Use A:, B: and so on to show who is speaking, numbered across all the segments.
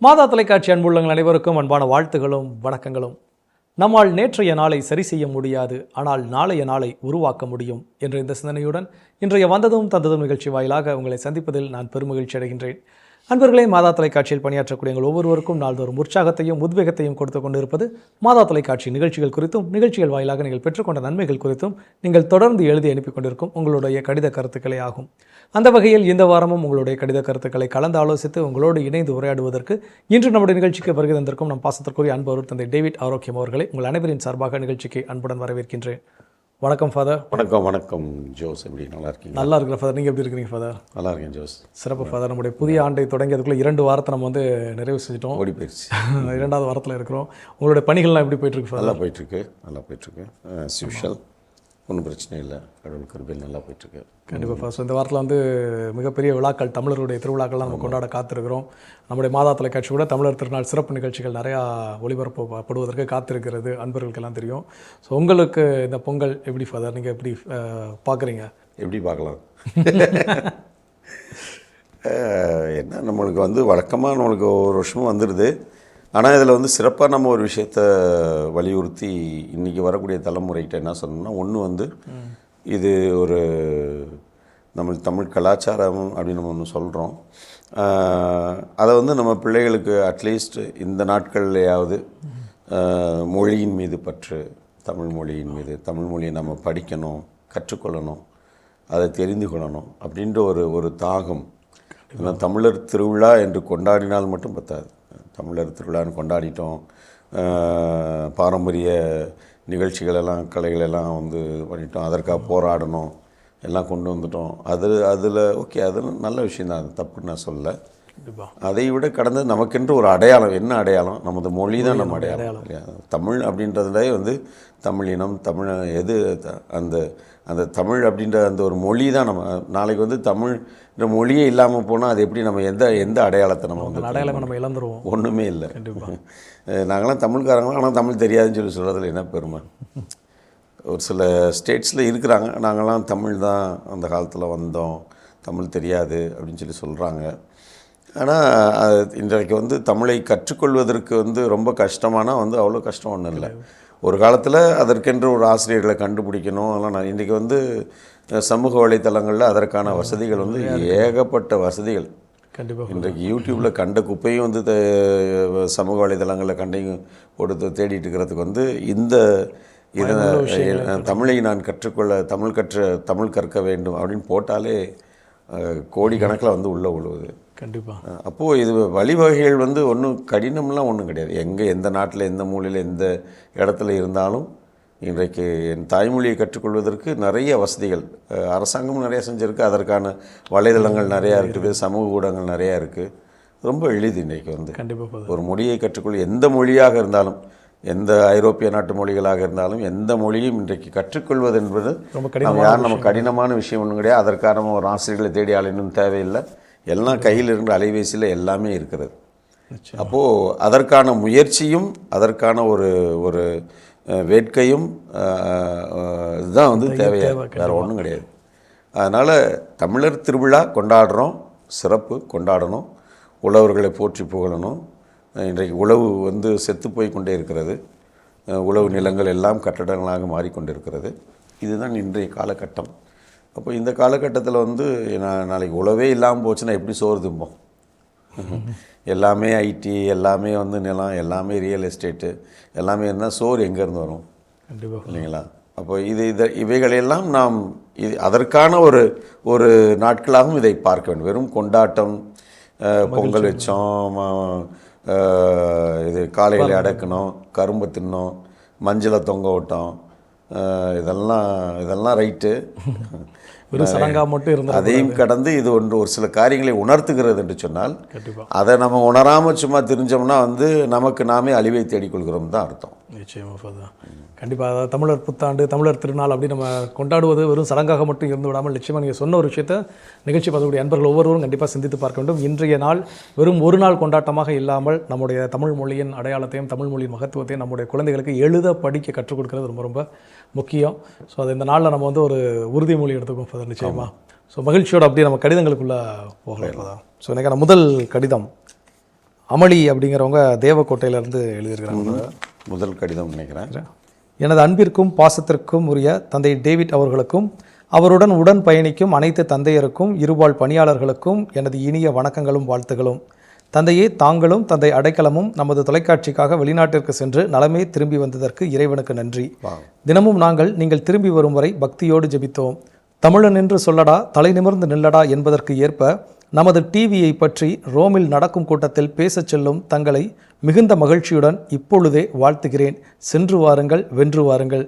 A: மாதா தொலைக்காட்சி அன்புள்ளங்கள் அனைவருக்கும் அன்பான வாழ்த்துகளும் வணக்கங்களும். நம்மால் நேற்றைய நாளை சரி செய்ய முடியாது, ஆனால் நாளைய நாளை உருவாக்க முடியும் என்ற இந்த சிந்தனையுடன் இன்றைய வந்ததும் தந்ததும் நிகழ்ச்சி வாயிலாக உங்களை சந்திப்பதில் நான் பெருமகிழ்ச்சி அடைகின்றேன். அன்பர்களே, மாதா தொலைக்காட்சியில் பணியாற்றக்கூடிய எங்கள் ஒவ்வொருவருக்கும் நாள்தோறும் உற்சாகத்தையும் உத்வேகத்தையும் கொடுத்து கொண்டிருப்பது மாதா தொலைக்காட்சி நிகழ்ச்சிகள் குறித்தும், நிகழ்ச்சிகள் வாயிலாக நீங்கள் பெற்றுக்கொண்ட நன்மைகள் குறித்தும் நீங்கள் தொடர்ந்து எழுதி அனுப்பி கொண்டிருக்கும் உங்களுடைய கடித கருத்துக்களே ஆகும். அந்த வகையில் இந்த வாரமும் உங்களுடைய கடித கருத்துக்களை கலந்து ஆலோசித்து உங்களோடு இணைந்து உரையாடுவதற்கு இன்று நம்முடைய நிகழ்ச்சிக்கு வருகை தந்திருக்கும் நம் பாசத்திற்குரிய அன்பவர் தந்தை டேவிட் ஆரோக்கியம் அவர்களை உங்கள் அனைவரின் சார்பாக நிகழ்ச்சிக்கு அன்புடன் வரவேற்கின்றேன். வணக்கம் ஃபாதர்.
B: வணக்கம் ஜோஸ். எப்படி நல்லா இருக்கீங்க?
A: நல்லா இருக்கிற ஃபாதர், நீங்கள் எப்படி இருக்கிறீங்க ஃபாதர்?
B: நல்லா இருக்கேன் ஜோஸ்.
A: சிறப்பு ஃபாதர். நம்முடைய புதிய ஆண்டை தொடங்கியதுக்குள்ளே 2 வாரத்தை நம்ம நிறைவு செஞ்சிட்டோம்.
B: ஓடி போயிடுச்சு.
A: 2வது வாரத்தில் இருக்கிறோம். உங்களுடைய பணிகள்லாம் எப்படி போயிட்டுருக்கு ஃபாதர்?
B: நல்லா போயிட்டுருக்கு. யூஷுவல், ஒன்றும் பிரச்சனை இல்லை. கடவுள் கிருபையில் நல்லா போயிட்டுருக்கு.
A: கண்டிப்பாக ஃபாதர். இந்த வாரத்தில் மிகப்பெரிய விழாக்கள், தமிழருடைய திருவிழாக்கள்லாம் நம்ம கொண்டாட காத்திருக்கிறோம். நம்முடைய மாதா தொலைக்காட்சி கூட தமிழர் திருநாள் சிறப்பு நிகழ்ச்சிகள் நிறையா ஒளிபரப்பப்படுவதற்கு காத்திருக்கிறது, அன்பர்களுக்கெல்லாம் தெரியும். ஸோ உங்களுக்கு இந்த பொங்கல் எப்படி ஃபாதர், நீங்கள் எப்படி பார்க்குறீங்க?
B: எப்படி பார்க்கலாம்? என்ன, நம்மளுக்கு வழக்கமாக நம்மளுக்கு ஒரு வருஷமும் வந்துடுது. ஆனால் இதில் சிறப்பாக நம்ம ஒரு விஷயத்தை வலியுறுத்தி இன்றைக்கி வரக்கூடிய தலைமுறைகிட்ட என்ன சொல்லணும்னா, ஒன்று இது ஒரு தமிழ் கலாச்சாரம் அப்படின்னு நம்ம ஒன்று சொல்கிறோம். அதை நம்ம பிள்ளைகளுக்கு அட்லீஸ்ட் இந்த நாட்கள்லையாவது மொழியின் மீது பற்று, தமிழ் மொழியின் மீது, தமிழ் மொழியை நம்ம படிக்கணும், கற்றுக்கொள்ளணும், அதை தெரிந்து கொள்ளணும் அப்படின்ற ஒரு தாகம். தமிழர் திருவிழா என்று கொண்டாடினால் மட்டும் பத்தாது. தமிழர் திருவிழான்னு கொண்டாடிட்டோம், பாரம்பரிய நிகழ்ச்சிகளெல்லாம் கலைகளெல்லாம் பண்ணிட்டோம், அதற்காக போராடணும், எல்லாம் கொண்டு வந்துட்டோம். அதில் ஓகே, அது நல்ல விஷயந்தான், அது தப்புன்னு நான் சொல்ல. அதை விட கடந்து நமக்கென்று ஒரு அடையாளம். என்ன அடையாளம்? நமது மொழி தான் நம்ம அடையாளம் இல்லையா? தமிழ் அப்படின்றதுலே தமிழினம், தமிழ் எது அந்த தமிழ் அப்படின்ற அந்த ஒரு மொழி தான் நம்ம. நாளைக்கு தமிழ்ன்ற மொழியே இல்லாமல் போனால் அது எப்படி நம்ம எந்த அடையாளத்தை நம்ம
A: அடையாளம் நம்ம இழந்துருவோம்.
B: ஒன்றுமே இல்லை. நாங்களாம் தமிழ்காரங்களாம், ஆனால் தமிழ் தெரியாதுன்னு சொல்கிறதுல என்ன பெருமை. ஒரு சில ஸ்டேட்ஸில் இருக்கிறாங்க, நாங்களாம் தமிழ் தான் அந்த காலத்தில் வந்தோம், தமிழ் தெரியாது அப்படின்னு சொல்கிறாங்க. ஆனால் இன்றைக்கு தமிழை கற்றுக்கொள்வதற்கு ரொம்ப கஷ்டமானால் அவ்வளோ கஷ்டம் ஒன்றும் இல்லை. ஒரு காலத்தில் அதற்கென்று ஒரு ஆசிரியர்களை கண்டுபிடிக்கணும். அதெல்லாம் இன்றைக்கி சமூக வலைத்தளங்களில் அதற்கான வசதிகள் ஏகப்பட்ட வசதிகள்.
A: கண்டிப்பாக
B: இன்றைக்கு யூடியூப்பில் கண்ட குப்பையும் சமூக வலைத்தளங்களில் கண்டையும் போட்டு தேடிட்டு இருக்கிறதுக்கு இந்த இதை தமிழை நான் கற்றுக்கொள்ள, தமிழ் கற்க வேண்டும் அப்படின்னு போட்டாலே கோடிக்கணக்கில் உள்ளே விழுவுது.
A: கண்டிப்பாக.
B: அப்போது இது வழிவகைகள் ஒன்றும் கடினம்லாம் ஒன்றும் கிடையாது. எந்த நாட்டில், எந்த மூலையில், எந்த இடத்துல இருந்தாலும் இன்றைக்கு என் தாய்மொழியை கற்றுக்கொள்வதற்கு நிறைய வசதிகள் அரசாங்கமும் நிறையா செஞ்சுருக்கு. அதற்கான வலைதளங்கள் நிறையா இருக்குது, சமூக ஊடகங்கள் நிறையா இருக்குது. ரொம்ப எளிது இன்றைக்கு
A: கண்டிப்பாக
B: ஒரு மொழியை கற்றுக்கொள்ள. எந்த மொழியாக இருந்தாலும், எந்த ஐரோப்பிய நாட்டு மொழிகளாக இருந்தாலும், எந்த மொழியும் இன்றைக்கு கற்றுக்கொள்வது என்பது நம்ம கடினமான விஷயம் ஒன்றும் கிடையாது. அதற்கான ஒரு ஆசிரியர்களை தேடி ஆளுநரும் தேவையில்லை. எல்லாம் கையில் இருக்கிற அலைபேசியில் எல்லாமே இருக்கிறது. அப்போது அதற்கான முயற்சியும் அதற்கான ஒரு வேட்கையும் இதுதான் தேவையாக, வேறு ஒன்றும் கிடையாது. அதனால் தமிழர் திருவிழா கொண்டாடுறோம், சிறப்பு, கொண்டாடணும். உழவர்களை போற்றி புகழணும். இன்றைக்கு உழவு செத்து போய் கொண்டே இருக்கிறது. உழவு நிலங்கள் எல்லாம் கட்டடங்களாக மாறிக்கொண்டிருக்கிறது. இதுதான் இன்றைய காலகட்டம். அப்போ இந்த காலகட்டத்தில் நாளைக்கு உழவே இல்லாமல் போச்சுன்னா எப்படி சோறு திம்போம்? எல்லாமே ஐடி, எல்லாமே நிலம், எல்லாமே ரியல் எஸ்டேட்டு, எல்லாமே இருந்தால் சோறு எங்கேருந்து வரும்?
A: கண்டிப்பாக
B: இல்லைங்களா? அப்போ இவைகளையெல்லாம் நாம் அதற்கான ஒரு நாட்களாகவும் இதை பார்க்க வேண்டும். வெறும் கொண்டாட்டம், பொங்கல் வச்சோம், இது காளைகளை அடக்கணும், கரும்பு தின்னோம், மஞ்சளை தொங்க விட்டோம், இதெல்லாம் ரைட்டு.
A: வெறும் சடங்கா மட்டும் இருந்தது.
B: அதையும் கடந்து இது ஒரு சில காரியங்களை உணர்த்துகிறது என்று சொன்னால், அதை நம்ம உணராமல் சும்மா தெரிஞ்சோம்னா நமக்கு நாமே அழிவை தேடிக்கொள்கிறோம் தான் அர்த்தம்.
A: நிச்சயமாக தான். கண்டிப்பாக தமிழர் புத்தாண்டு, தமிழர் திருநாள் அப்படி நம்ம கொண்டாடுவது வெறும் சடங்காக மட்டும் இருந்து விடாமல், நிச்சயமாக நீங்கள் சொன்ன ஒரு விஷயத்தை நிகழ்ச்சி பார்க்கக்கூடிய அன்பர்கள் ஒவ்வொருவரும் கண்டிப்பாக சிந்தித்து பார்க்க வேண்டும். இன்றைய நாள் வெறும் ஒரு நாள் கொண்டாட்டமாக இல்லாமல் நம்முடைய தமிழ் மொழியின் அடையாளத்தையும், தமிழ் மொழியின் மகத்துவத்தையும் நம்முடைய குழந்தைகளுக்கு எழுத படிக்க கற்றுக் கொடுக்கிறது ரொம்ப ரொம்ப முக்கியம். ஸோ அது இந்த நாளில் நம்ம ஒரு உறுதிமொழி எடுத்துக்கோம் ஃபாதர், நிச்சயமாக. ஸோ மகிழ்ச்சியோடு அப்படியே நம்ம கடிதங்களுக்குள்ளே போகலாம். ஸோ எனக்கான முதல் கடிதம் அமளி அப்படிங்கிறவங்க தேவக்கோட்டையிலேருந்து எழுதியிருக்கிறாங்க.
B: முதல் கடிதம் நினைக்கிறேன்.
A: எனது அன்பிற்கும் பாசத்திற்கும் உரிய தந்தை டேவிட் அவர்களுக்கும் அவருடன் உடன் பயணிக்கும் அனைத்து தந்தையருக்கும் இருபால் பணியாளர்களுக்கும் எனது இனிய வணக்கங்களும் வாழ்த்துகளும். தந்தையே, தாங்களும் தந்தை அடைக்கலமும் நமது தொலைக்காட்சிக்காக வெளிநாட்டிற்கு சென்று நலமே திரும்பி வந்ததற்கு இறைவனுக்கு நன்றி. தினமும் நீங்கள் திரும்பி வரும் வரை பக்தியோடு ஜெபித்தோம். தமிழன் என்று சொல்லடா, தலை நிமிர்ந்து நில்லடா என்பதற்கு ஏற்ப நமது டிவியை பற்றி ரோமில் நடக்கும் கூட்டத்தில் பேசச் செல்லும் தங்களை மிகுந்த மகிழ்ச்சியுடன் இப்பொழுதே வாழ்த்துகிறேன். சென்று வாருங்கள், வென்று வாருங்கள்.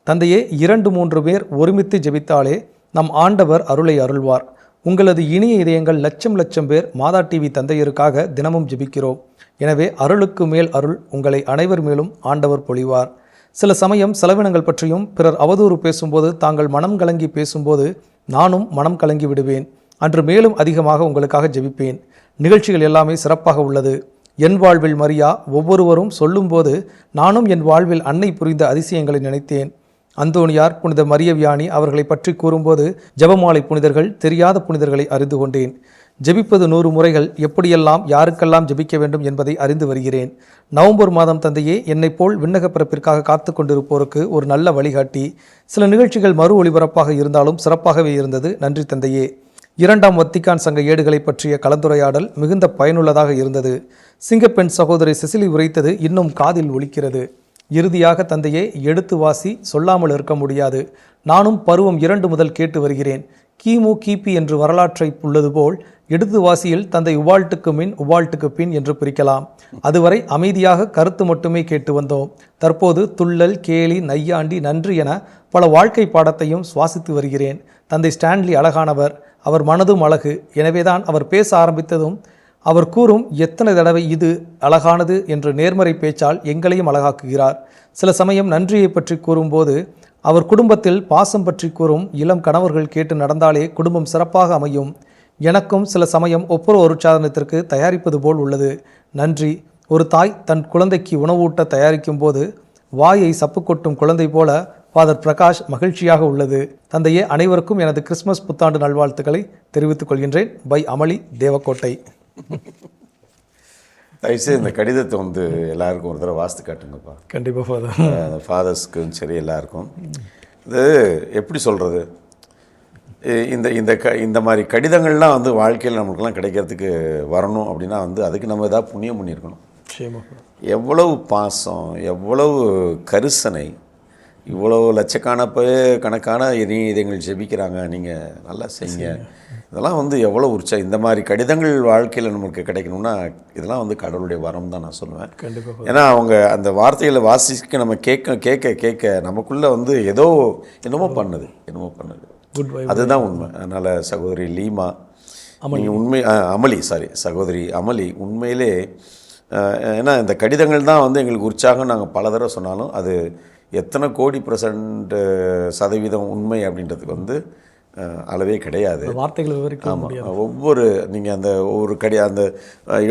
A: தந்தையே, 2-3 பேர் ஒருமித்து ஜெபித்தாலே நம் ஆண்டவர் அருளை அருள்வார். உங்களது இனிய இதயங்கள் லட்சம் பேர் மாதா டிவி தந்தையருக்காக தினமும் ஜெபிக்கிறோம். எனவே அருளுக்கு மேல் அருள் உங்களை அனைவர் மேலும் ஆண்டவர் பொழிவார். சில சமயம் செலவினங்கள் பற்றியும் பிறர் அவதூறு பேசும்போது தாங்கள் மனம் கலங்கி பேசும்போது நானும் மனம் கலங்கி விடுவேன். அன்று மேலும் அதிகமாக உங்களுக்காக ஜெபிப்பேன். நிகழ்ச்சிகள் எல்லாமே சிறப்பாக உள்ளது. என் வாழ்வில் மரியா ஒவ்வொருவரும் சொல்லும்போது நானும் என் வாழ்வில் அன்னை புரிந்த அதிசயங்களை நினைத்தேன். அந்தோணியார், புனித மரியவியானி அவர்களை பற்றி கூறும்போது ஜெபமாலை புனிதர்கள், தெரியாத புனிதர்களை அறிந்து கொண்டேன். ஜெபிப்பது 100 முறைகள், எப்படியெல்லாம் யாருக்கெல்லாம் ஜெபிக்க வேண்டும் என்பதை அறிந்து வருகிறேன். நவம்பர் மாதம் தந்தையே, என்னை போல் விண்ணக பிறப்பிற்காக காத்து கொண்டிருப்போருக்கு ஒரு நல்ல வழிகாட்டி. சில நிகழ்ச்சிகள் மறு ஒளிபரப்பாக இருந்தாலும் சிறப்பாகவே இருந்தது. நன்றி தந்தையே. 2ஆம் வத்திக்கான் சங்க ஏடுகளை பற்றிய கலந்துரையாடல் மிகுந்த பயனுள்ளதாக இருந்தது. சிங்கப்பெண் சகோதரி செசிலி உரைத்தது இன்னும் காதில் ஒலிக்கிறது. இறுதியாக தந்தையே, எடுத்து வாசி, சொல்லாமல் இருக்க முடியாது. நானும் பருவம் 2 முதல் கேட்டு வருகிறேன். கிமு கிபி என்று வரலாற்றை உள்ளது போல் எடுத்து வாசியில் தந்தை உவால்ட்டுக்கு மின் உவால்ட்டுக்கு பின் என்று பிரிக்கலாம். அதுவரை அமைதியாக கருத்து மட்டுமே கேட்டு வந்தோம். தற்போது துள்ளல், கேலி, நையாண்டி, நன்றி என பல வாழ்க்கை பாடத்தையும் சுவாசித்து வருகிறேன். தந்தை ஸ்டான்லி அழகானவர், அவர் மனதும் அழகு. எனவேதான் அவர் பேச ஆரம்பித்ததும் அவர் கூறும் எத்தனை தடவை இது அழகானது என்று நேர்மறை பேச்சால் எங்களையும் அழகாக்குகிறார். சில சமயம் நன்றியை பற்றி கூறும்போது அவர் குடும்பத்தில் பாசம் பற்றி கூறும் இளம் கணவர்கள் கேட்டு நடந்தாலே குடும்பம் சிறப்பாக அமையும். எனக்கும் சில சமயம் ஒப்புரவு உற்சாதனத்திற்கு தயாரிப்பது போல் உள்ளது. நன்றி. ஒரு தாய் தன் குழந்தைக்கு உணவூட்ட தயாரிக்கும் போது வாயை சப்பு கொட்டும் குழந்தை போல ஃபாதர் பிரகாஷ் மகிழ்ச்சியாக உள்ளது. தந்தையே, அனைவருக்கும் எனது கிறிஸ்துமஸ் புத்தாண்டு நல்வாழ்த்துக்களை தெரிவித்துக் கொள்கின்றேன். பை அமளி, தேவக்கோட்டை.
B: தயவுசெய்து இந்த கடிதத்தை எல்லாருக்கும் ஒரு தடவை வாசித்து காட்டுங்கப்பா.
A: கண்டிப்பாக ஃபாதர்.
B: ஃபாதர்ஸ்க்கும் சரி, எல்லாருக்கும். இது எப்படி சொல்கிறது, இந்த மாதிரி கடிதங்கள்லாம் வாழ்க்கையில் நம்மளுக்கெல்லாம் கிடைக்கிறதுக்கு வரணும் அப்படின்னா அதுக்கு நம்ம ஏதாவது புண்ணியம் பண்ணியிருக்கணும். எவ்வளவு பாசம், எவ்வளவு கரிசனை, இவ்வளோ லட்சக்கணக்கான இதயங்கள் ஜெபிக்கிறாங்க. நீங்கள் நல்லா செய்யுங்க. இதெல்லாம் எவ்வளோ உற்சாகம். இந்த மாதிரி கடிதங்கள் வாழ்க்கையில் நமக்கு கிடைக்கணும்னா இதெல்லாம் கடவுளுடைய வரம் தான் நான் சொல்லுவேன். கண்டிப்பாக. ஏன்னா அவங்க அந்த வார்த்தைகளை வாசிக்க நம்ம கேட்க நமக்குள்ளே என்னமோ பண்ணுது. அதுதான் உண்மை. அதனால் சகோதரி லீமா, நீங்கள் சகோதரி அமளி உண்மையிலே, ஏன்னா இந்த கடிதங்கள் தான் எங்களுக்கு உற்சாகம். நாங்கள் பல தடவை சொன்னாலும் அது எத்தனை கோடி % உண்மை அப்படின்றதுக்கு அளவே கிடையாது.
A: வார்த்தைகள் விவரிக்க முடியாது.
B: ஒவ்வொரு நீங்கள் ஒவ்வொரு அந்த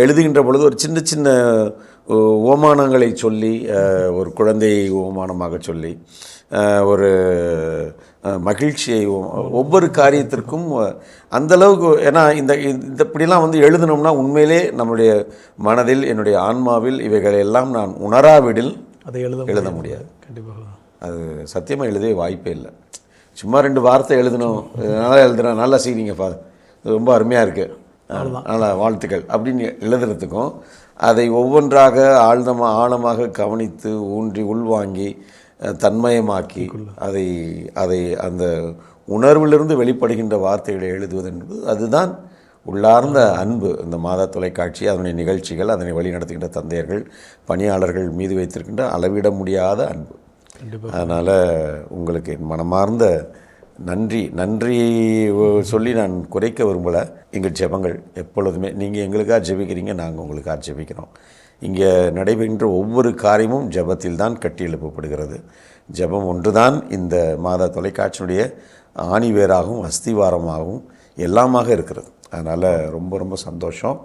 B: எழுதுகின்ற பொழுது ஒரு சின்ன ஓமானங்களை சொல்லி, ஒரு குழந்தையை ஓமானமாக சொல்லி, ஒரு மகிழ்ச்சியை, ஒவ்வொரு காரியத்திற்கும் அந்தளவுக்கு. ஏன்னா இப்படிலாம் எழுதணும்னா உண்மையிலே நம்முடைய மனதில், என்னுடைய ஆன்மாவில் இவைகளை எல்லாம் நான் உணராவிடில் அதை எழுத முடியாது. கண்டிப்பாக அது சத்தியமாக எழுதவே வாய்ப்பே இல்லை. சும்மா 2 வார்த்தை எழுதணும், நல்லா எழுதுறேன், நல்லா செய்றீங்க ஃபாதர், ரொம்ப அருமையாக இருக்குது, நல்லா வாழ்த்துக்கள் அப்படின்னு எழுதுறதுக்கும் அதை ஒவ்வொன்றாக ஆழமாக கவனித்து ஊன்றி உள்வாங்கி தன்மயமாக்கி அதை அந்த உணர்விலிருந்து வெளிப்படுகின்ற வார்த்தைகளை எழுதுவது என்பது அதுதான் உள்ளார்ந்த அன்பு. இந்த மாதா தொலைக்காட்சி, அதனுடைய நிகழ்ச்சிகள், அதனை வழிநடத்துகின்ற தந்தையர்கள், பணியாளர்கள் மீது வைத்திருக்கின்ற அளவிட முடியாத அன்பு. அதனால் உங்களுக்கு என் மனமார்ந்த நன்றி சொல்லி நான் குறைக்க விரும்பலை. எங்கள் ஜெபங்கள் எப்பொழுதுமே, நீங்கள் எங்களுக்காக ஜெபிக்கிறீங்க, நாங்கள் உங்களுக்காக ஜெபிக்கிறோம். இங்கே நடைபெறுகின்ற ஒவ்வொரு காரியமும் ஜெபத்தில் தான் கட்டி எழுப்பப்படுகிறது. ஜெபம் ஒன்றுதான் இந்த மாதா தொலைக்காட்சியினுடைய ஆணிவேராகவும் அஸ்திவாரமாகவும் எல்லாமாக இருக்கிறது. அதனால் ரொம்ப சந்தோஷம்.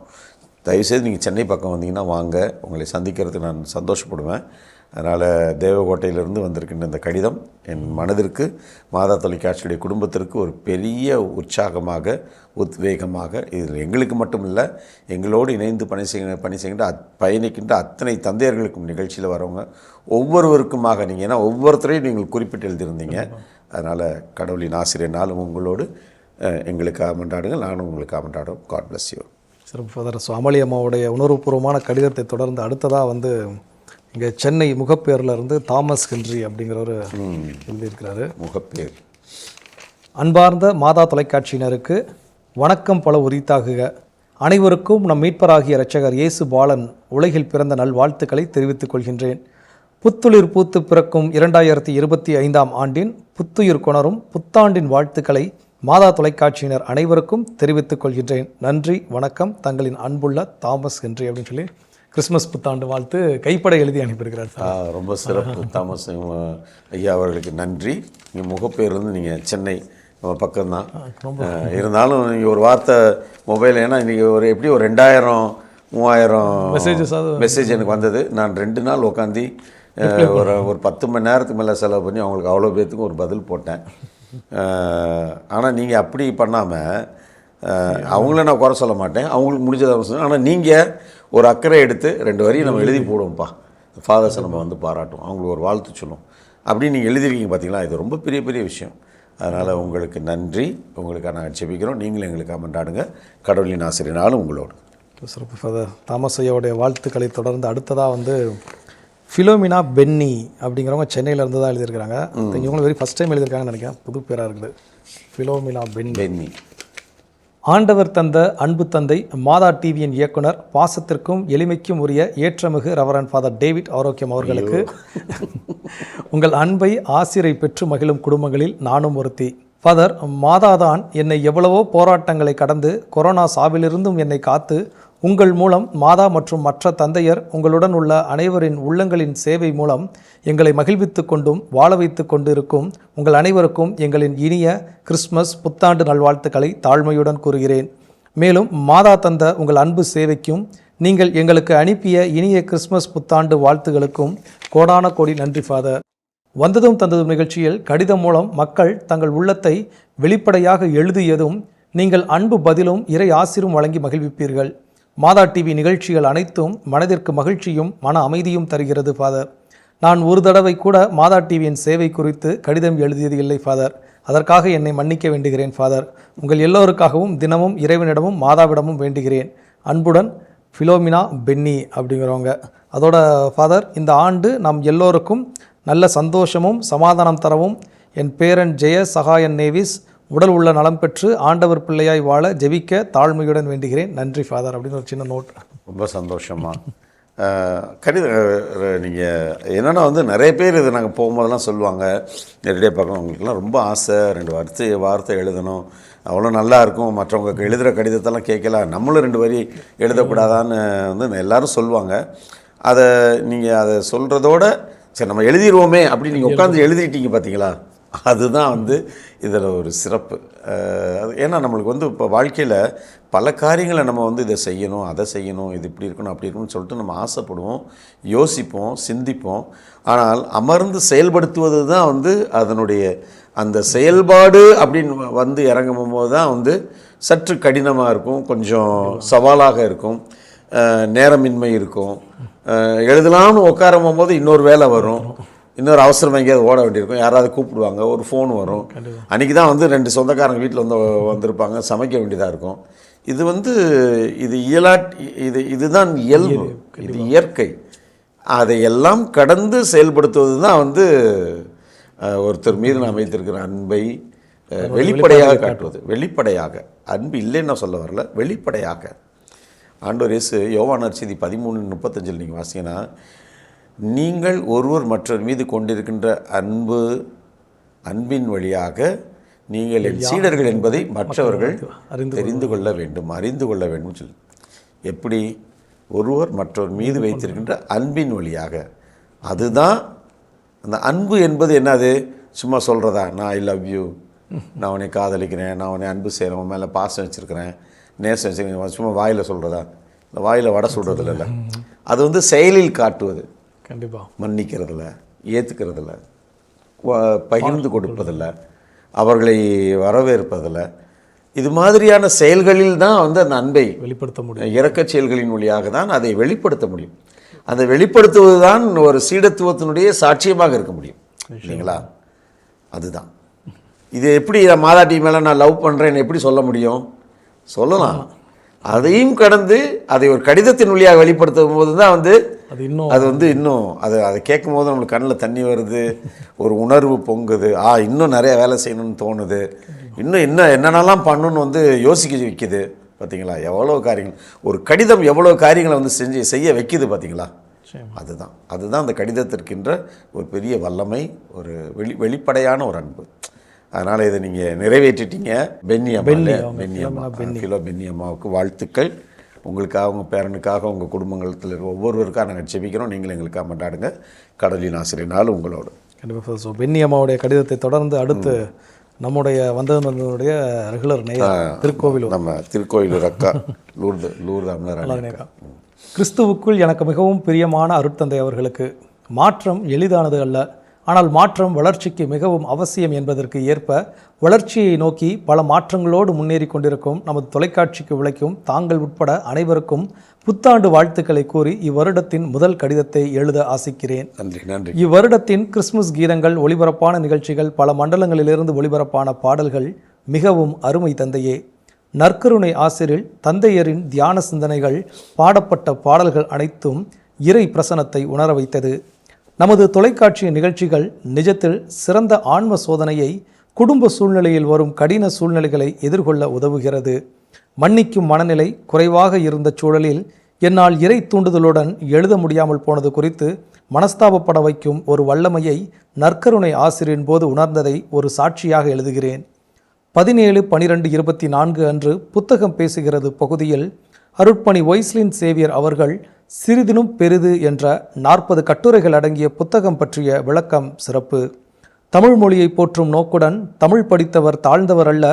B: தயவுசெய்து நீங்கள் சென்னை பக்கம் வந்தீங்கன்னா வாங்க, உங்களை சந்திக்கிறதுக்கு நான் சந்தோஷப்படுவேன். அதனால் தேவகோட்டையிலிருந்து வந்திருக்கின்ற இந்த கடிதம் என் மனதிற்கு மாதா தொலைக்காட்சியுடைய குடும்பத்திற்கு ஒரு பெரிய உற்சாகமாக, உத்வேகமாக, இதில் எங்களுக்கு மட்டும் இல்லை, எங்களோடு இணைந்து பணி பயணிக்கின்ற அத்தனை தந்தையர்களுக்கும் நிகழ்ச்சியில் வரவங்க ஒவ்வொருவருக்குமாக நீங்கள், ஏன்னா ஒவ்வொருத்தரையும் நீங்கள் குறிப்பிட்டு எழுதியிருந்தீங்க. அதனால் கடவுளின் ஆசிரியர் நாளும் உங்களோடு எங்களுக்காக மன்றாடுங்கள், நானும் உங்களுக்காக மன்றாடும். God bless you.
A: சிறப்பு ஃபாதர். சுவாமலி அம்மாவுடைய உணர்வுபூர்வமான கடிதத்தை தொடர்ந்து அடுத்ததாக இங்கே சென்னை முகப்பேரில் இருந்து தாமஸ் ஹென்றி அப்படிங்கிறவர் எழுதியிருக்கிறாரு.
B: முகப்பேர்.
A: அன்பார்ந்த மாதா தொலைக்காட்சியினருக்கு வணக்கம் பல உரித்தாகுக. அனைவருக்கும் நம் மீட்பராகிய இரட்சகர் இயேசு பாலன் உலகில் பிறந்த நல்வாழ்த்துக்களை தெரிவித்துக் கொள்கின்றேன். புத்துளிர் பூத்து பிறக்கும் 2025 ஆண்டின் புத்துயிர் கொணரும் புத்தாண்டின் வாழ்த்துக்களை மாதா தொலைக்காட்சியினர் அனைவருக்கும் தெரிவித்துக் கொள்கின்றேன். நன்றி, வணக்கம். தங்களின் அன்புள்ள தாமஸ் ஹென்றி அப்படின்னு சொல்லி கிறிஸ்மஸ் புத்தாண்டு வாழ்த்து கைப்பட எழுதி அனுப்பியிருக்கிறார்.
B: ரொம்ப சிறப்பு தாமஸ் ஐயா அவர்களுக்கு நன்றி. நீங்கள் முகப்பேர்லேருந்து நீங்கள் சென்னை பக்கம்தான், இருந்தாலும் நீங்கள் ஒரு வார்த்தை மொபைல், ஏன்னா இன்றைக்கி எப்படி ஒரு 2000-3000 மெசேஜ் எனக்கு வந்தது. நான் 2 நாள் உட்காந்து ஒரு 10 மணி நேரத்துக்கு மேலே செலவு பண்ணி அவங்களுக்கு அவ்வளோ பேர்த்துக்கும் ஒரு பதில் போட்டேன். ஆனால் நீங்கள் அப்படி பண்ணாமல், அவங்கள நான் குறை சொல்ல மாட்டேன், அவங்களுக்கு முடிஞ்சதை சொல்லுவேன். ஆனால் நீங்கள் ஒரு அக்கறை எடுத்து 2 வரி நம்ம எழுதி போடுவோம்ப்பா, ஃபாதர்ஸை நம்ம பாராட்டுவோம், அவங்களுக்கு ஒரு வாழ்த்து சொல்லுவோம் அப்படின்னு நீங்கள் எழுதிருக்கீங்க பார்த்தீங்களா. இது ரொம்ப பெரிய பெரிய விஷயம். அதனால் உங்களுக்கு நன்றி. உங்களுக்காக நாங்கள் ஜெபிக்கிறோம். நீங்களும் எங்களுக்காக மன்றாடுங்க. கடவுளின் ஆசிரியர் நாளும் உங்களோடு.
A: சிறப்பு ஃபாதர். தாமஸ் ஐயாவுடைய வாழ்த்துக்களை தொடர்ந்து அடுத்ததாக ஃபிலோமினா பென்னி அப்படிங்கிறவங்க சென்னையில் இருந்து தான் எழுதியிருக்கிறாங்க. இவங்களும் வெரி ஃபஸ்ட் டைம் எழுதியிருக்காங்கன்னு நினைக்கிறேன். புது பேராக இருக்குது. ஃபிலோமினா பென்னி. ஆண்டவர் தந்த அன்பு தந்தை, மாதா டிவியின் இயக்குனர், பாசத்திற்கும் எளிமைக்கும் உரிய ஏற்றமிகு ரெவரண்ட் ஃபாதர் டேவிட் ஆரோக்கியம் அவர்களுக்கு உங்கள் அன்பை ஆசிரை பெற்று மகிழும் குடும்பங்களில் நானும் ஒருத்தி. ஃபாதர், மாதாதான் என்னை எவ்வளவோ போராட்டங்களை கடந்து கொரோனா சாவிலிருந்தும் என்னை காத்து உங்கள் மூலம் மாதா மற்றும் மற்ற தந்தையர் உங்களுடன் உள்ள அனைவரின் உள்ளங்களின் சேவை மூலம் எங்களை மகிழ்வித்து கொண்டும் வாழ வைத்து கொண்டு இருக்கும் உங்கள் அனைவருக்கும் எங்களின் இனிய கிறிஸ்மஸ் புத்தாண்டு நல்வாழ்த்துக்களை தாழ்மையுடன் கூறுகிறேன். மேலும் மாதா தந்த உங்கள் அன்பு சேவைக்கும் நீங்கள் எங்களுக்கு அனுப்பிய இனிய கிறிஸ்மஸ் புத்தாண்டு வாழ்த்துகளுக்கும் கோடான கோடி நன்றி ஃபாதர். வந்ததும் தந்ததும் நிகழ்ச்சியில் கடிதம் மூலம் மக்கள் தங்கள் உள்ளத்தை வெளிப்படையாக எழுதியதும் நீங்கள் அன்பு பதிலும் இறை ஆசிரும் வழங்கி மகிழ்விப்பீர்கள். மாதா டிவி நிகழ்ச்சிகள் அனைத்தும் மனதிற்கு மகிழ்ச்சியும் மன அமைதியும் தருகிறது ஃபாதர். நான் ஒரு தடவை கூட மாதா டிவியின் சேவை குறித்து கடிதம் எழுதியது இல்லை ஃபாதர். அதற்காக என்னை மன்னிக்க வேண்டுகிறேன் ஃபாதர். உங்கள் எல்லோருக்காகவும் தினமும் இறைவனிடமும் மாதாவிடமும் வேண்டுகிறேன். அன்புடன் ஃபிலோமினா பென்னி அப்படிங்கிறவங்க. அதோட ஃபாதர், இந்த ஆண்டு நம் எல்லோருக்கும் நல்ல சந்தோஷமும் சமாதானம் தரவும் என் பேரன் ஜெய சகாயன் நேவிஸ் உடல் உள்ள நலம் பெற்று ஆண்டவர் பிள்ளையாய் வாழ ஜெபிக்க தாழ்மையுடன் வேண்டுகிறேன். நன்றி ஃபாதர் அப்படின்னு ஒரு சின்ன நோட்.
B: ரொம்ப சந்தோஷமா கடிதம். நீங்கள் என்னென்னா நிறைய பேர் இது நாங்கள் போகும்போதெல்லாம் சொல்லுவாங்க, நேரடியாக பார்க்கணும், அவங்களுக்குலாம் ரொம்ப ஆசை 2 வார்த்தை எழுதணும், அவ்வளோ நல்லா இருக்கும், மற்றவங்க எழுதுகிற கடிதத்தெல்லாம் கேட்கல, நம்மளும் 2 வரி எழுதக்கூடாதான்னு எல்லோரும் சொல்லுவாங்க. அதை நீங்கள் அதை சொல்கிறதோட சரி நம்ம எழுதிடுவோமே அப்படின்னு நீங்கள் உட்காந்து எழுதிட்டீங்க பார்த்தீங்களா, அதுதான் இதில் ஒரு சிறப்பு. ஏன்னா நம்மளுக்கு இப்போ வாழ்க்கையில் பல காரியங்களை நம்ம இதை செய்யணும், அதை செய்யணும், இது இப்படி இருக்கணும், அப்படி இருக்கணும்னு சொல்லிட்டு நம்ம ஆசைப்படுவோம், யோசிப்போம், சிந்திப்போம். ஆனால் அமர்ந்து செயல்படுத்துவது தான் அதனுடைய அந்த செயல்பாடு அப்படின்னு இறங்கும் போது தான் சற்று கடினமாக இருக்கும், கொஞ்சம் சவாலாக இருக்கும், நேரமின்மை இருக்கும். எழுதலாம்னு உட்காரும் போது இன்னொரு வேலை வரும், இன்னொரு அவசரம் எங்கேயாவது ஓட வேண்டியிருக்கும், யாராவது கூப்பிடுவாங்க, ஒரு ஃபோன் வரும். அன்றைக்கி தான் 2 சொந்தக்காரங்க வீட்டில் வந்திருப்பாங்க, சமைக்க வேண்டியதாக இருக்கும். இது இதுதான் இயல்பு, இது இயற்கை. அதையெல்லாம் கடந்து செயல்படுத்துவது தான் ஒருத்தர் மீது நான் வைத்திருக்கிற அன்பை வெளிப்படையாக காட்டுவது. வெளிப்படையாக, அன்பு இல்லைன்னு நான் சொல்ல வரல, வெளிப்படையாக. ஆண்டவர் இயேசு யோவான் நற்செய்தி 13:35 நீங்கள் வாசிங்கன்னா, நீங்கள் ஒருவர் மற்றவர் மீது கொண்டிருக்கின்ற அன்பின் வழியாக நீங்கள் என் சீடர்கள் என்பதை மற்றவர்கள் அறிந்து கொள்ள வேண்டும் சொல்லி. எப்படி? ஒருவர் மற்றவர் மீது வைத்திருக்கின்ற அன்பின் வழியாக. அதுதான் அந்த அன்பு என்பது. என்னது? சும்மா சொல்கிறதா? நான் ஐ லவ் யூ, நான் உன்னை காதலிக்கிறேன், நான் உன்னை அன்பு செய்கிறேன், உன் மேலே பாசம் வச்சுருக்கிறேன், நேசம் வச்சுருக்கேன், சும்மா வாயில் சொல்கிறதா? இந்த வாயில் வடை சுடுறதில்ல, அது செயலில் காட்டுவது.
A: கண்டிப்பாக.
B: மன்னிக்கிறதில்ல, ஏற்றுக்கிறதில்ல, பகிர்ந்து கொடுப்பதில்ல, அவர்களை வரவேற்பதில்ல. இது மாதிரியான செயல்களில் தான் வந்து அந்த அன்பை
A: வெளிப்படுத்த முடியும்.
B: இரக்கச் செயல்களின் வழியாக தான் அதை வெளிப்படுத்த முடியும். அதை வெளிப்படுத்துவது தான் ஒரு சீடத்துவத்தினுடைய சாட்சியமாக இருக்க முடியும் இல்லைங்களா? அதுதான். இது எப்படி மாதாட்டி மேலே நான் லவ் பண்ணுறேன்னு எப்படி சொல்ல முடியும்? சொல்லலாம். அதையும் கடந்து அதை ஒரு கடிதத்தின் வழியாக வெளிப்படுத்தும் போது தான் வந்து இன்னும் அதை கேட்கும் போது நம்மளுக்கு கண்ணில் தண்ணி வருது, ஒரு உணர்வு பொங்குது, இன்னும் நிறைய வேலை செய்யணும்னு தோணுது, இன்னும் என்னென்னலாம் பண்ணணும்னு வந்து யோசிக்க வைக்குது. பார்த்தீங்களா எவ்வளோ காரியங்கள், ஒரு கடிதம் எவ்வளோ காரியங்களை வந்து செய்ய வைக்குது பார்த்தீங்களா? அதுதான் அந்த கடிதத்திற்கின்ற ஒரு பெரிய வல்லமை, ஒரு வெளிப்படையான ஒரு அன்பு. அதனால் இதை நீங்கள் நிறைவேற்றிட்டீங்க. பென்னி அம்மாவுக்கு வாழ்த்துக்கள். உங்களுக்காக, உங்கள் பேரனுக்காக, உங்கள் குடும்பத்தில் ஒவ்வொருவருக்காக நாங்கள் ஜெபிக்கிறோம். நீங்களும் எங்களுக்காக கொண்டாடுங்க. கடவுளின் ஆசிரியனால் உங்களோடு.
A: கண்டிப்பாக. ஸோ பென்னி அம்மாவுடைய கடிதத்தை தொடர்ந்து அடுத்து நம்முடைய வந்தவனுடைய ரெகுலர் திருக்கோவிலூர்,
B: நம்ம திருக்கோவிலூர் அக்கா லூர்து அம்மா.
A: கிறிஸ்துவுக்குள் எனக்கு மிகவும் பிரியமான அருட்தந்தை அவர்களுக்கு, மாற்றம் எளிதானது அல்ல, ஆனால் மாற்றம் வளர்ச்சிக்கு மிகவும் அவசியம் என்பதற்கு ஏற்ப வளர்ச்சியை நோக்கி பல மாற்றங்களோடு முன்னேறி கொண்டிருக்கும் நமது தொலைக்காட்சிக்கு விளைக்கும் தாங்கள் உட்பட அனைவருக்கும் புத்தாண்டு வாழ்த்துக்களை கூறி இவ்வருடத்தின் முதல் கடிதத்தை எழுத ஆசிக்கிறேன்.
B: நன்றி.
A: இவ்வருடத்தின் கிறிஸ்துமஸ் கீதங்கள், ஒளிபரப்பான நிகழ்ச்சிகள், பல மண்டலங்களிலிருந்து ஒளிபரப்பான பாடல்கள் மிகவும் அருமை தந்தையே. நற்கருணை ஆசிரில் தந்தையரின் தியான சிந்தனைகள், பாடப்பட்ட பாடல்கள் அனைத்தும் இறை பிரசனத்தை உணர வைத்தது. நமது தொலைக்காட்சி நிகழ்ச்சிகள் நிஜத்தில் சிறந்த ஆன்ம சோதனையை, குடும்ப சூழ்நிலையில் வரும் கடின சூழ்நிலைகளை எதிர்கொள்ள உதவுகிறது. மன்னிக்கும் மனநிலை குறைவாக இருந்த சூழலில் என்னால் இறை தூண்டுதலுடன் எழுத முடியாமல் போனது குறித்து மனஸ்தாபப்பட வைக்கும் ஒரு வல்லமையை நற்கருணை ஆசிரியின் போது உணர்ந்ததை ஒரு சாட்சியாக எழுதுகிறேன். 17/12/24 அன்று புத்தகம் பேசுகிறது பகுதியில் அருட்பணி ஒய்ஸ்லின் சேவியர் அவர்கள் சிறிதினும் பெரிது என்ற 40 கட்டுரைகள் அடங்கிய புத்தகம் பற்றிய விளக்கம் சிறப்பு. தமிழ் மொழியை போற்றும் நோக்குடன் தமிழ் படித்தவர் தாழ்ந்தவர் அல்ல,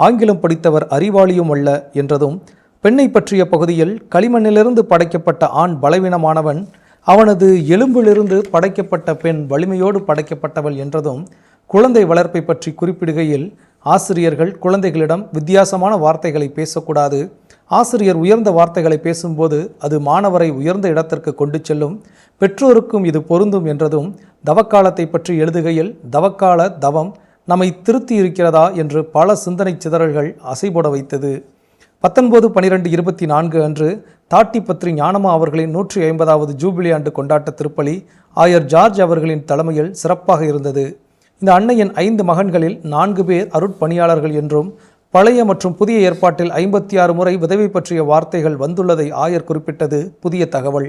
A: ஆங்கிலம் படித்தவர் அறிவாளியும் அல்ல என்றதும், பெண்ணை பற்றிய பகுதியில் களிமண்ணிலிருந்து படைக்கப்பட்ட ஆண் பலவீனமானவன், அவனது எலும்பிலிருந்து படைக்கப்பட்ட பெண் வலிமையோடு படைக்கப்பட்டவள் என்றதும், குழந்தை வளர்ப்பை பற்றி குறிப்பிடுகையில் ஆசிரியர்கள் குழந்தைகளிடம் வித்தியாசமான வார்த்தைகளை பேசக்கூடாது, ஆசிரியர் உயர்ந்த வார்த்தைகளை பேசும்போது அது மாணவரை உயர்ந்த இடத்திற்கு கொண்டு செல்லும், பெற்றோருக்கும் இது பொருந்தும் என்றதும், தவக்காலத்தை பற்றி எழுதுகையில் தவக்கால தவம் நம்மை திருத்தி இருக்கிறதா என்று பல சிந்தனை சிதறல்கள் அசைபோட வைத்தது. 19/12/24 அன்று தாட்டிப்பத்ரி ஞானம்மா அவர்களின் 150வது ஜூபிலி ஆண்டு கொண்டாட்ட திருப்பலி ஆயர் ஜார்ஜ் அவர்களின் தலைமையில் சிறப்பாக இருந்தது. இந்த அன்னையின் 5 மகன்களில் 4 பேர் அருட்பணியாளர்கள் என்றும், பழைய மற்றும் புதிய ஏற்பாட்டில் 56 முறை விதவை பற்றிய வார்த்தைகள் வந்துள்ளதை ஆயர் குறிப்பிட்டது புதிய தகவல்.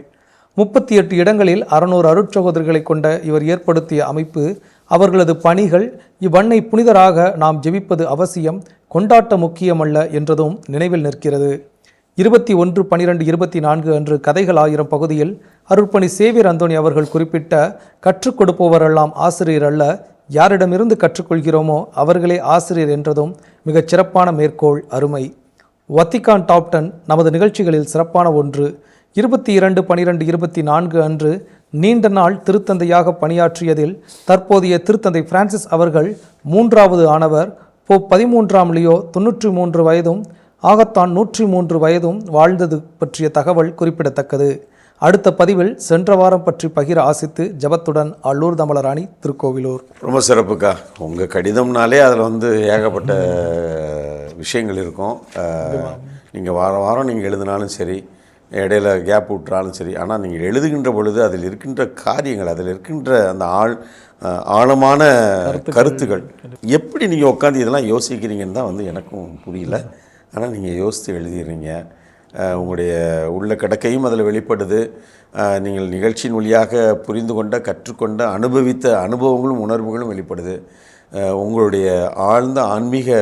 A: 38 இடங்களில் 600 அருட்சகோதரிகளை கொண்ட இவர் ஏற்படுத்திய அமைப்பு, அவர்களது பணிகள், இவ்வன்னை புனிதராக நாம் ஜெபிப்பது அவசியம், கொண்டாட்ட முக்கியமல்ல என்றதும் நினைவில் நிற்கிறது. 21/12/24 அன்று கதைகள் 1000 பகுதியில் அருட்பணி சேவியர் அந்தோணி அவர்கள் குறிப்பிட்ட, கற்றுக் கொடுப்பவரெல்லாம் ஆசிரியர் அல்ல, யாரிடமிருந்து கற்றுக்கொள்கிறோமோ அவர்களே ஆசிரியர் என்றதும் மிகச் சிறப்பான மேற்கோள், அருமை. வத்திக்கான் டாப் 10 நமது நிகழ்ச்சிகளில் சிறப்பான ஒன்று. 22/12/24 அன்று நீண்ட நாள் திருத்தந்தையாக பணியாற்றியதில் தற்போதைய திருத்தந்தை பிரான்சிஸ் அவர்கள் 3வது ஆனவர். போப் 13ஆம் லியோ 93 வயதும் ஆகத்தான் 103 வயதும் வாழ்ந்தது பற்றிய தகவல் குறிப்பிடத்தக்கது. அடுத்த பதிவில் சென்ற வாரம் பற்றி பகிர ஆசித்து ஜபத்துடன் அல்லூர் தமலராணி, திருக்கோவிலூர்.
B: ரொம்ப சிறப்புக்கா. உங்கள் கடிதம்னாலே அதில் வந்து ஏகப்பட்ட விஷயங்கள் இருக்கும். நீங்கள் வாரம் வாரம் நீங்கள் எழுதினாலும் சரி, இடையில கேப் விட்டுறாலும் சரி, ஆனால் நீங்கள் எழுதுகின்ற பொழுது அதில் இருக்கின்ற காரியங்கள், அதில் இருக்கின்ற அந்த ஆழமான கருத்துக்கள் எப்படி நீங்கள் உட்காந்து இதெல்லாம் யோசிக்கிறீங்கன்னு தான் வந்து எனக்கும் புரியல. ஆனால் நீங்கள் யோசித்து எழுதிடுறீங்க. உங்களுடைய உள்ள கிடக்கையும் அதில் வெளிப்படுது. நீங்கள் நிகழ்ச்சியின் வழியாக புரிந்து கொண்ட, கற்றுக்கொண்ட, அனுபவித்த அனுபவங்களும் உணர்வுகளும் வெளிப்படுது. உங்களுடைய ஆழ்ந்த ஆன்மீக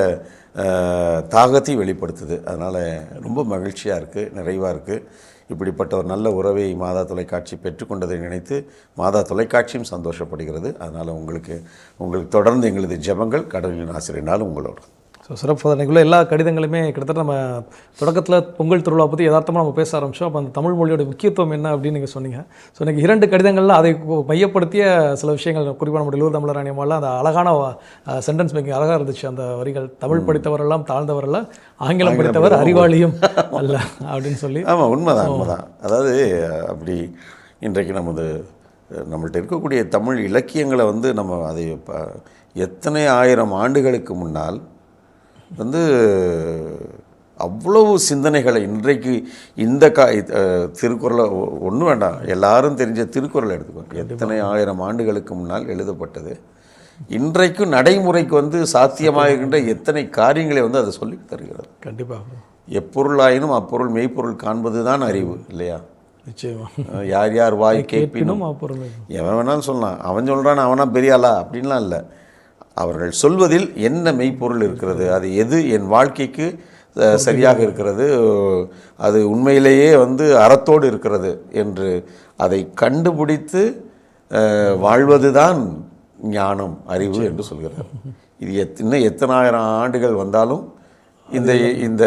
B: தாகத்தையும் வெளிப்படுத்துது. அதனால் ரொம்ப மகிழ்ச்சியாக இருக்குது, நிறைவாக இருக்குது. இப்படிப்பட்ட ஒரு நல்ல உறவை மாதா தொலைக்காட்சி பெற்றுக்கொண்டதை நினைத்து மாதா தொலைக்காட்சியும் சந்தோஷப்படுகிறது. அதனால் உங்களுக்கு தொடர்ந்து எங்களது ஜெபங்கள். கடவுளின் ஆசிரியனாலும் உங்களோட.
A: ஸோ ஸோ சிறப்பு ஃபாதர். இன்றைக்குள்ள எல்லா கடிதங்களுமே கிட்டத்தட்ட நம்ம தொடக்கத்தில் பொங்கல் திருவிழா பற்றி யதார்த்தமாக நம்ம பேச ஆரம்பித்தோம். அப்போ அந்த தமிழ் மொழியோட முக்கியத்துவம் என்ன அப்படின்னு நீங்கள் சொன்னீங்க. ஸோ இன்றைக்கி 2 கடிதங்களில் அதை மையப்படுத்திய சில விஷயங்கள், குறிப்பாக நம்ம லூர் தமிழராணி அம்மாலாம் அந்த அழகான சென்டென்ஸ் மேக்கிங் அழகாக இருந்துச்சு. அந்த வரிகள், தமிழ் படித்தவரெல்லாம் தாழ்ந்தவரல்ல, ஆங்கிலம் படித்தவர் அறிவாளியும் அல்ல அப்படின்னு சொல்லி.
B: ஆமாம், உண்மைதான். அதாவது அப்படி இன்றைக்கு நம்மள்ட்ட இருக்கக்கூடிய தமிழ் இலக்கியங்களை நம்ம அதை எத்தனை ஆயிரம் ஆண்டுகளுக்கு முன்னால் அவ்வளவு சிந்தனைகளை இன்றைக்கு இந்த திருக்குறளை ஒன்றும் வேண்டாம், எல்லாரும் தெரிஞ்ச திருக்குறளை எடுத்துக்கோங்க. எத்தனை ஆயிரம் ஆண்டுகளுக்கு முன்னால் எழுதப்பட்டது, இன்றைக்கும் நடைமுறைக்கு சாத்தியமாகின்ற எத்தனை காரியங்களை அதை சொல்லி தருகிறது.
A: கண்டிப்பாக.
B: எப்பொருளாயினும் அப்பொருள் மெய்ப்பொருள் காண்பது தான் அறிவு, இல்லையா?
A: நிச்சயமா.
B: யார் யார் வாய் கேட்பினும் எவன் வேணாலும் சொல்லலாம். அவன் சொல்கிறான் அவனா பெரியாளா அப்படின்லாம் இல்லை. அவர்கள் சொல்வதில் என்ன மெய்ப்பொருள் இருக்கிறது, அது எது என் வாழ்க்கைக்கு சரியாக இருக்கிறது, அது உண்மையிலேயே அறத்தோடு இருக்கிறது என்று அதை கண்டுபிடித்து வாழ்வதுதான் ஞானம், அறிவு என்று சொல்கிறார். இது இன்னும் எத்தனை ஆயிரம் ஆண்டுகள் வந்தாலும் இந்த இந்த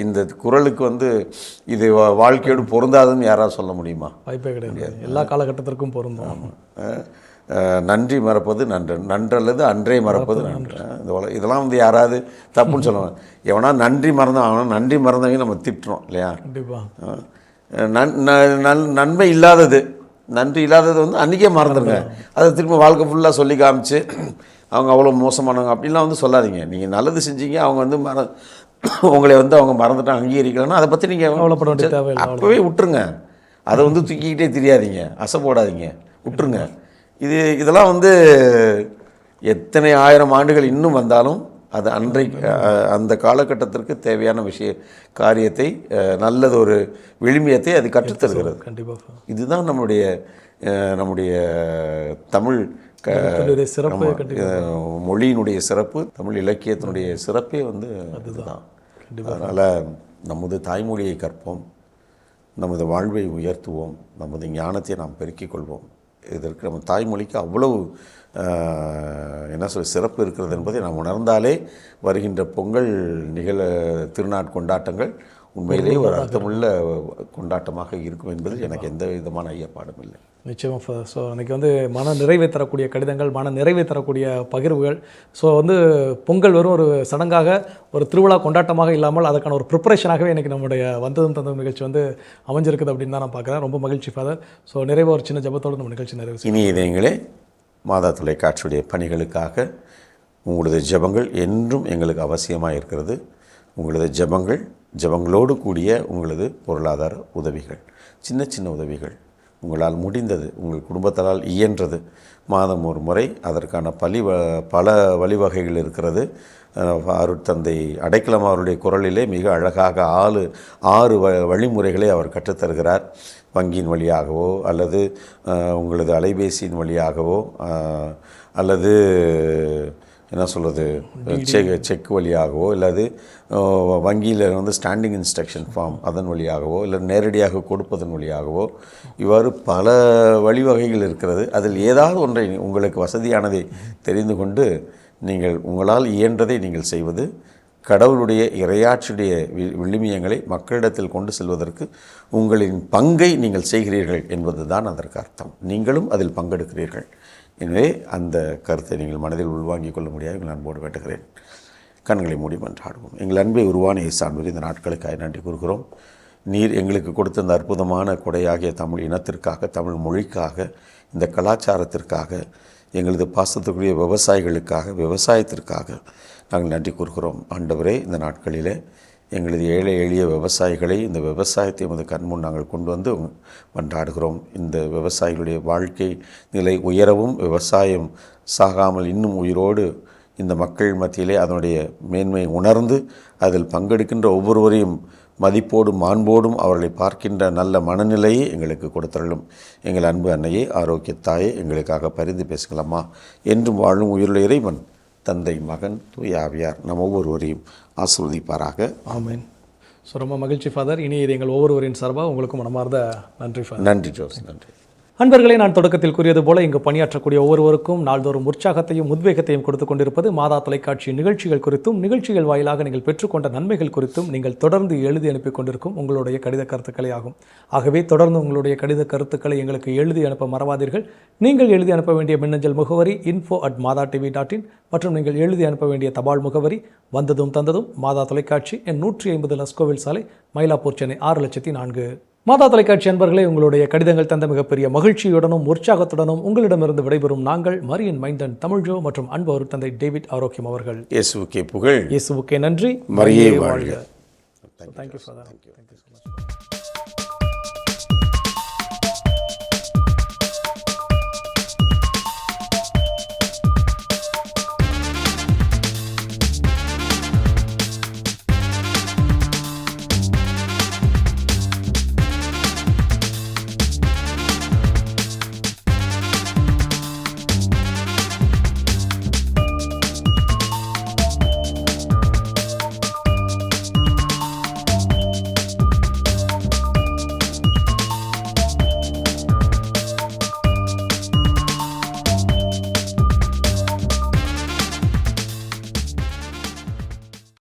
B: இந்த குறளுக்கு இது வாழ்க்கையோடு பொருந்தாதுன்னு யாராவது சொல்ல முடியுமா?
A: வாய்ப்பே கிடையாது. எல்லா காலகட்டத்திற்கும் பொருந்தும்.
B: நன்றி மறப்பது நன்றல்லது அன்றே மறப்பது நன்று. இதெல்லாம் யாராவது தப்புன்னு சொல்லுவாங்க. எவனா நன்றி மறந்தான், அவனா நன்றி மறந்தவங்க நம்ம திட்டுறோம், இல்லையா?
A: கண்டிப்பாக.
B: நன்மை இல்லாதது, நன்றி இல்லாதது அன்றைக்கே மறந்துடுங்க. அதை திரும்ப வாழ்க்கை ஃபுல்லாக சொல்லி காமிச்சு அவங்க அவ்வளோ மோசமானவங்க அப்படின்லாம் சொல்லாதீங்க. நீங்கள் நல்லது செஞ்சீங்க, அவங்க உங்களை அவங்க மறந்துட்டாங்க, அங்கீகரிக்கலன்னா அதை பற்றி நீங்கள்
A: கவலைப்பட வேண்டிய தேவை
B: அப்போவே விட்டுருங்க. அதை தூக்கிக்கிட்டே தெரியாதீங்க, அசை போடாதீங்க, விட்டுருங்க. இதெல்லாம் எத்தனை ஆயிரம் ஆண்டுகள் இன்னும் வந்தாலும் அது அன்றைக்கு அந்த காலகட்டத்திற்கு தேவையான காரியத்தை நல்லது ஒரு விழுமியத்தை அது கற்றுத்தருகிறது.
A: கண்டிப்பாக.
B: இதுதான் நம்முடைய தமிழ் மொழியினுடைய சிறப்பு, தமிழ் இலக்கியத்தினுடைய சிறப்பே அதுதான். அதனால் நமது தாய்மொழியை கற்போம், நமது வாழ்வை உயர்த்துவோம், நமது ஞானத்தை நாம் பெருக்கிக் கொள்வோம். இதற்கு நம்ம தாய்மொழிக்கு அவ்வளவு சிறப்பு இருக்கிறது என்பதை நாம் உணர்ந்தாலே வருகின்ற பொங்கல் திருநாட்கொண்டாட்டங்கள் உண்மையிலேயே ஒரு அர்த்தமுள்ள கொண்டாட்டமாக இருக்கும் என்பதில் எனக்கு எந்த விதமான ஐயப்பாடும் இல்லை.
A: நிச்சயமாக. ஸோ அன்றைக்கி மன நிறைவை தரக்கூடிய கடிதங்கள், மன நிறைவை தரக்கூடிய பகிர்வுகள். ஸோ பொங்கல் வெறும் ஒரு சடங்காக, ஒரு திருவிழா கொண்டாட்டமாக இல்லாமல் அதற்கான ஒரு ப்ரிப்பரேஷனாகவே இன்றைக்கி நம்முடைய வந்ததும் தந்ததும் நிகழ்ச்சி அமைஞ்சிருக்குது அப்படின்னு தான் நான் பார்க்குறேன். ரொம்ப மகிழ்ச்சி ஃபாதர். ஸோ நிறைவாக ஒரு சின்ன ஜபத்தோடு நம்ம நிகழ்ச்சி நிறைவு.
B: இனி இதயங்களே, மாதா தொலைக்காட்சியுடைய பணிகளுக்காக உங்களது ஜபங்கள் என்றும் எங்களுக்கு அவசியமாக இருக்கிறது. உங்களது ஜபங்களோடு கூடிய உங்களது பொருளாதார உதவிகள், சின்ன சின்ன உதவிகள், உங்களால் முடிந்தது, உங்கள் குடும்பத்தால் இயன்றது, மாதம் ஒரு முறை அதற்கான பல வழிவகைகள் இருக்கிறது. அருட்தந்தை அடைக்கலம் அவருடைய குரலிலே மிக அழகாக 6 வழிமுறைகளை அவர் கற்றுத்தருகிறார். வங்கியின் வழியாகவோ அல்லது உங்களது அலைபேசியின் வழியாகவோ அல்லது செக் வழியாகவோ இல்லாது வங்கியில் ஸ்டாண்டிங் இன்ஸ்ட்ரக்ஷன் ஃபார்ம் அதன் வழியாகவோ இல்லை நேரடியாக கொடுப்பதன் வழியாகவோ இவ்வாறு பல வழிவகைகள் இருக்கிறது. அதில் ஏதாவது ஒன்றை உங்களுக்கு வசதியானதை தெரிந்து கொண்டு நீங்கள் உங்களால் இயன்றதை நீங்கள் செய்வது, கடவுளுடைய இறையாட்சியுடைய விழுமியங்களை மக்களிடத்தில் கொண்டு செல்வதற்கு உங்களின் பங்கை நீங்கள் செய்கிறீர்கள் என்பது தான் அதற்கு அர்த்தம். நீங்களும் அதில் பங்கெடுக்கிறீர்கள். எனவே அந்த கருத்தை நீங்கள் மனதில் உள்வாங்கிக் கொள்ள முடியாது எங்கள் அன்போடு வேண்டுகிறேன். கண்களை மூடி மன்றாடுவோம். எங்கள் அன்பை உருவான இயேசுவே, இந்த நாட்களுக்காக நன்றி கூறுகிறோம். நீர் எங்களுக்கு கொடுத்த இந்த அற்புதமான கொடையாகிய தமிழ் இனத்திற்காக, தமிழ் மொழிக்காக, இந்த கலாச்சாரத்திற்காக, எங்களது பாசத்துக்குரிய விவசாயிகளுக்காக, விவசாயத்திற்காக நாங்கள் நன்றி கூறுகிறோம். ஆண்டவரே, இந்த நாட்களிலே எங்களது ஏழை எளிய விவசாயிகளை, இந்த விவசாயத்தை எமது கண்முன் நாங்கள் கொண்டு மன்றாடுகிறோம். இந்த விவசாயிகளுடைய வாழ்க்கை நிலை உயரவும், விவசாயம் சாகாமல் இன்னும் உயிரோடு இந்த மக்கள் மத்தியிலே அதனுடைய மேன்மை உணர்ந்து அதில் பங்கெடுக்கின்ற ஒவ்வொருவரையும் மதிப்போடும் மாண்போடும் அவர்களை பார்க்கின்ற நல்ல மனநிலையை எங்களுக்கு கொடுத்தருளும். எங்கள் அன்பு அன்னையே, ஆரோக்கியத்தாயே, எங்களுக்காக பரிந்து பேசுங்களம்மா. என்றும் வாழும் உயிருள்ள இறைவன், தந்தை, மகன், தூய ஆவியார் நம் ஒவ்வொருவரையும் ஆசீர்வதிப்பாராக.
A: ஆமென். ஸோ ரொம்ப மகிழ்ச்சி ஃபாதர். இனி இது எங்கள் ஒவ்வொருவரின் சார்பாக உங்களுக்கும் மனமார்ந்த நன்றி ஃபாதர்.
B: நன்றி ஜோஸ், நன்றி.
A: அன்பர்களே, நான் தொடக்கத்தில் கூறியது போல இங்கு பணியாற்றக்கூடிய ஒவ்வொருவருக்கும் நாள்தோறும் உற்சாகத்தையும் உத்வேகத்தையும் கொடுத்துக் கொண்டிருப்பது மாதா தொலைக்காட்சி நிகழ்ச்சிகள் குறித்தும் நிகழ்ச்சிகள் வாயிலாக நீங்கள் பெற்றுக்கொண்ட நன்மைகள் குறித்தும் நீங்கள் தொடர்ந்து எழுதி அனுப்பி கொண்டிருக்கும் உங்களுடைய கடித கருத்துக்களே ஆகும். ஆகவே தொடர்ந்து உங்களுடைய கடித கருத்துக்களை எங்களுக்கு எழுதி அனுப்ப மறவாதீர்கள். நீங்கள் எழுதி அனுப்ப வேண்டிய மின்னஞ்சல் முகவரி info@madatv.in மற்றும் நீங்கள் எழுதி அனுப்ப வேண்டிய தபால் முகவரி வந்ததும் தந்ததும் மாதா தொலைக்காட்சி எண் 150 லஸ்கோவில் சாலை, மயிலாப்பூர், சென்னை 6,04,000. மாதா தொலைக்காட்சி அன்பர்களே, உங்களுடைய கடிதங்கள் தந்த மிகப்பெரிய மகிழ்ச்சியுடனும் உற்சாகத்துடனும் உங்களிடமிருந்து விடைபெறும் நாங்கள் மரியின் மைந்தன் தமிழ்ஜோ மற்றும் அன்பு தந்தை டேவிட் ஆரோக்கியம் அவர்கள்.
B: இயேசுவுக்கே புகழ்,
A: இயேசுவுக்கே நன்றி,
B: மரியே வாழ்க.
A: Thank you, Father. Thank you so much.